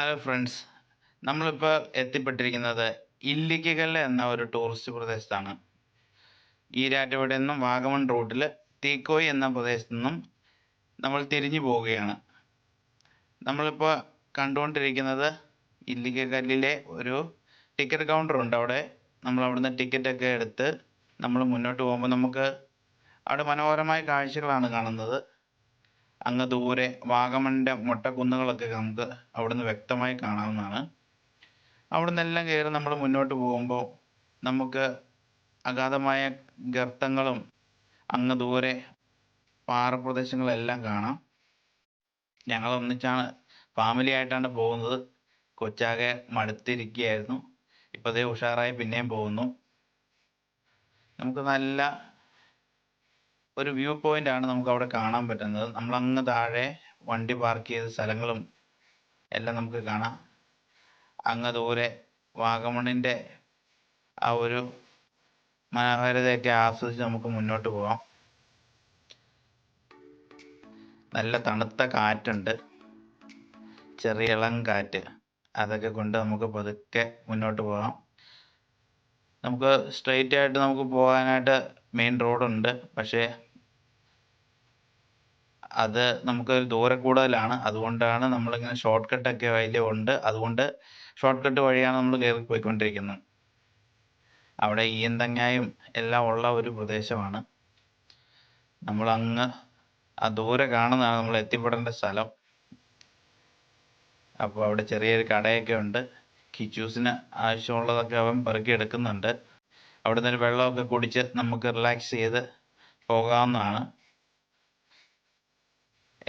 Hello friends, നമ്മളിപ്പോൾ എത്തിപ്പെട്ടിരിക്കുന്നത് ഇല്ലിക്കക്കല്ല് എന്ന ഒരു ടൂറിസ്റ്റ് പ്രദേശത്താണ്. ഈരാറ്റുപേട്ടയിൽ നിന്നും വാഗമൺ റൂട്ടിൽ തീക്കോയി എന്ന പ്രദേശത്തു നിന്നും നമ്മൾ തിരിഞ്ഞു പോവുകയാണ്. നമ്മളിപ്പോൾ കണ്ടുകൊണ്ടിരിക്കുന്നത് ഇല്ലിക്കക്കല്ലിലെ ഒരു ടിക്കറ്റ് കൗണ്ടർ ഉണ്ട്. നമ്മൾ അവിടുന്ന് ടിക്കറ്റൊക്കെ എടുത്ത് നമ്മൾ മുന്നോട്ട് പോകുമ്പോൾ നമുക്ക് അവിടെ മനോഹരമായ കാഴ്ചകളാണ് കാണുന്നത്. അങ്ങ് ദൂരെ വാഗമണിൻ്റെ മൊട്ടക്കുന്നുകളൊക്കെ നമുക്ക് അവിടുന്ന് വ്യക്തമായി കാണാവുന്നതാണ്. അവിടെ നിന്നെല്ലാം കയറി നമ്മൾ മുന്നോട്ട് പോകുമ്പോൾ നമുക്ക് അഗാധമായ ഗർത്തങ്ങളും അങ്ങ് ദൂരെ പാറപ്രദേശങ്ങളെല്ലാം കാണാം. ഞങ്ങൾ ഒന്നിച്ചാണ്, ഫാമിലി ആയിട്ടാണ് പോകുന്നത്. കൊച്ചാകെ മടുത്തിരിക്കുകയായിരുന്നു. ഇപ്പോൾ ദേ ഉഷാറായി പിന്നെയും പോകുന്നു. നമുക്ക് നല്ല ഒരു വ്യൂ പോയിന്റ് ആണ് നമുക്ക് അവിടെ കാണാൻ പറ്റുന്നത്. നമ്മളങ്ങ് താഴെ വണ്ടി പാർക്ക് ചെയ്ത സ്ഥലങ്ങളും എല്ലാം നമുക്ക് കാണാം. അങ്ങ് ദൂരെ വാഗമണിൻ്റെ ആ ഒരു മനോഹാരിതയൊക്കെ ആസ്വദിച്ച് നമുക്ക് മുന്നോട്ട് പോകാം. നല്ല തണുത്ത കാറ്റുണ്ട്, ചെറിയ ഇളം കാറ്റ്. അതൊക്കെ കൊണ്ട് നമുക്ക് പതുക്കെ മുന്നോട്ട് പോകാം. നമുക്ക് സ്ട്രെയിറ്റ് ആയിട്ട് നമുക്ക് പോകാനായിട്ട് മെയിൻ റോഡുണ്ട്. പക്ഷേ അത് നമുക്ക് ദൂരെ കൂടുതലാണ്. അതുകൊണ്ടാണ് നമ്മളിങ്ങനെ ഷോർട്ട് കട്ടൊക്കെ അതിൽ ഉണ്ട്. അതുകൊണ്ട് ഷോർട്ട് കട്ട് വഴിയാണ് നമ്മൾ കയറി പോയിക്കൊണ്ടിരിക്കുന്നത്. അവിടെ ഈന്തങ്ങായും എല്ലാം ഉള്ള ഒരു പ്രദേശമാണ്. നമ്മളങ്ങ് ആ ദൂരെ കാണുന്നതാണ് നമ്മൾ എത്തിപ്പെടേണ്ട സ്ഥലം. അപ്പോൾ അവിടെ ചെറിയൊരു കടയൊക്കെ ഉണ്ട്. കിച്ചൂസിന് ആവശ്യമുള്ളതൊക്കെ അവൻ പെറുക്കി എടുക്കുന്നുണ്ട്. അവിടെ നിന്ന് വെള്ളമൊക്കെ കുടിച്ച് നമുക്ക് റിലാക്സ് ചെയ്ത് പോകാവുന്നതാണ്.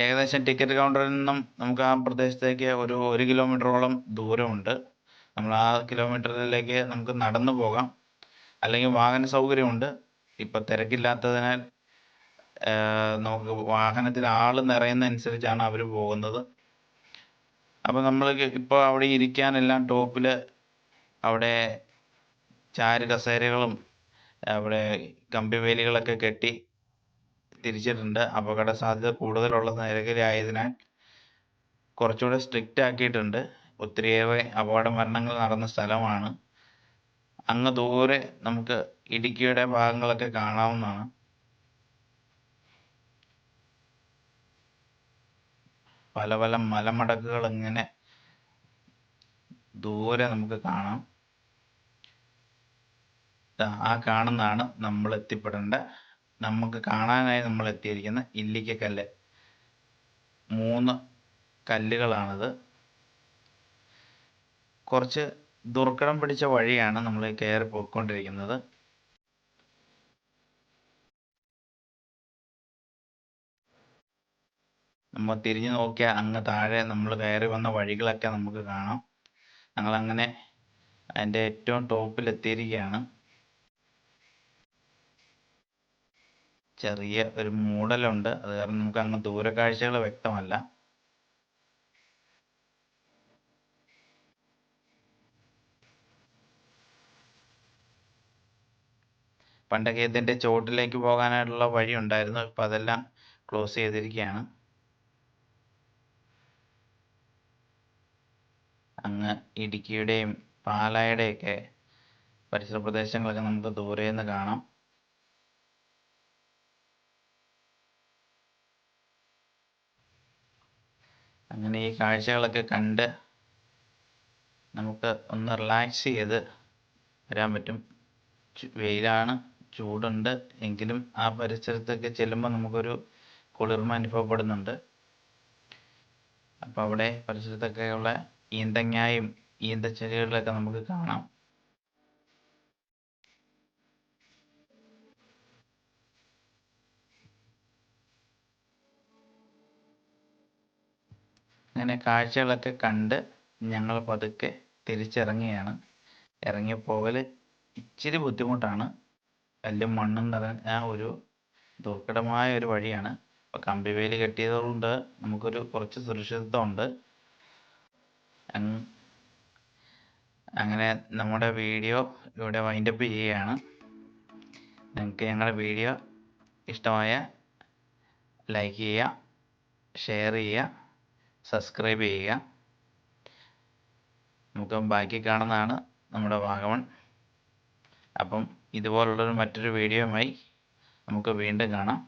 ഏകദേശം ടിക്കറ്റ് കൗണ്ടറിൽ നിന്നും നമുക്ക് ആ പ്രദേശത്തേക്ക് ഒരു കിലോമീറ്ററോളം ദൂരമുണ്ട്. നമ്മൾ ആ കിലോമീറ്ററിലേക്ക് നമുക്ക് നടന്നു പോകാം, അല്ലെങ്കിൽ വാഹന സൗകര്യമുണ്ട്. ഇപ്പം തിരക്കില്ലാത്തതിനാൽ നമുക്ക് വാഹനത്തിൽ ആൾ നിറയുന്നതനുസരിച്ചാണ് അവർ പോകുന്നത്. അപ്പോൾ നമ്മൾ ഇപ്പോൾ അവിടെ ഇരിക്കാനെല്ലാം ടോപ്പിൽ അവിടെ ചാരു കസേരകളും അവിടെ കമ്പിവേലികളൊക്കെ കെട്ടി തിരിച്ചിട്ടുണ്ട്. അപകട സാധ്യത കൂടുതലുള്ള മേഖലയായതിനാൽ കുറച്ചുകൂടെ സ്ട്രിക്റ്റ് ആക്കിയിട്ടുണ്ട്. ഒത്തിരിയേറെ അപകട മരണങ്ങൾ നടന്ന സ്ഥലമാണ്. അങ്ങ് ദൂരെ നമുക്ക് ഇടുക്കിയുടെ ഭാഗങ്ങളൊക്കെ കാണാവുന്നതാണ്. പല പല മലമടക്കുകൾ ഇങ്ങനെ ദൂരെ നമുക്ക് കാണാം. ആ കാണുന്നതാണ് നമ്മൾ എത്തിപ്പെടേണ്ട, നമുക്ക് കാണാനായി നമ്മൾ എത്തിയിരിക്കുന്ന ഇല്ലിക്കക്കല്ല്. 3 കല്ലുകളാണിത്. കുറച്ച് ദുർഘടം പിടിച്ച വഴിയാണ് നമ്മൾ കയറി പോയിക്കൊണ്ടിരിക്കുന്നത്. നമ്മൾ തിരിഞ്ഞു നോക്കിയാൽ അങ്ങ് താഴെ നമ്മൾ കയറി വന്ന വഴികളൊക്കെ നമുക്ക് കാണാം. ഞങ്ങളങ്ങനെ അതിൻ്റെ ഏറ്റവും ടോപ്പിൽ എത്തിയിരിക്കുകയാണ്. ചെറിയ ഒരു മൂടലുണ്ട്, അത് കാരണം നമുക്ക് അങ്ങ് ദൂരക്കാഴ്ചകൾ വ്യക്തമല്ല. പണ്ടൊക്കെ ഇതിൻ്റെ ചോട്ടിലേക്ക് പോകാനായിട്ടുള്ള വഴി ഉണ്ടായിരുന്നു. ഇപ്പം അതെല്ലാം ക്ലോസ് ചെയ്തിരിക്കുകയാണ്. അങ്ങ് ഇടുക്കിയുടെയും പാലായുടെയൊക്കെ പരിസര പ്രദേശങ്ങളൊക്കെ നമുക്ക് ദൂരെ നിന്ന് കാണാം. അങ്ങനെ ഈ കാഴ്ചകളൊക്കെ കണ്ട് നമുക്ക് ഒന്ന് റിലാക്സ് ചെയ്ത് വരാൻ പറ്റും. വെയിലാണ്, ചൂടുണ്ട്, എങ്കിലും ആ പരിസരത്തൊക്കെ ചെല്ലുമ്പോൾ നമുക്കൊരു കുളിർമ അനുഭവപ്പെടുന്നുണ്ട്. അപ്പോൾ അവിടെ പരിസരത്തൊക്കെയുള്ള ഈന്തങ്ങായും ഈന്തച്ചെടികളിലൊക്കെ നമുക്ക് കാണാം. അങ്ങനെ കാഴ്ചകളൊക്കെ കണ്ട് ഞങ്ങൾ പതുക്കെ തിരിച്ചിറങ്ങുകയാണ്. ഇറങ്ങിപ്പോകൽ ഇച്ചിരി ബുദ്ധിമുട്ടാണ്. കല്ലും മണ്ണും നിറഞ്ഞ ഒരു ദുർഘടമായ ഒരു വഴിയാണ്. അപ്പോൾ കമ്പിവേലി കെട്ടിയതുകൊണ്ട് നമുക്കൊരു കുറച്ച് സുരക്ഷിതത്വമുണ്ട്. അങ്ങനെ നമ്മുടെ വീഡിയോ ഇവിടെ വൈൻഡപ്പ് ചെയ്യുകയാണ്. നിങ്ങൾക്ക് ഞങ്ങളുടെ വീഡിയോ ഇഷ്ടമായ ലൈക്ക് ചെയ്യുക, ഷെയർ ചെയ്യുക, സബ്സ്ക്രൈബ് ചെയ്യുക. നമുക്ക് ബാക്കി കാണുന്നതാണ് നമ്മുടെ വാഗമൺ. അപ്പം ഇതുപോലുള്ളൊരു മറ്റൊരു വീഡിയോയുമായി നമുക്ക് വീണ്ടും കാണാം.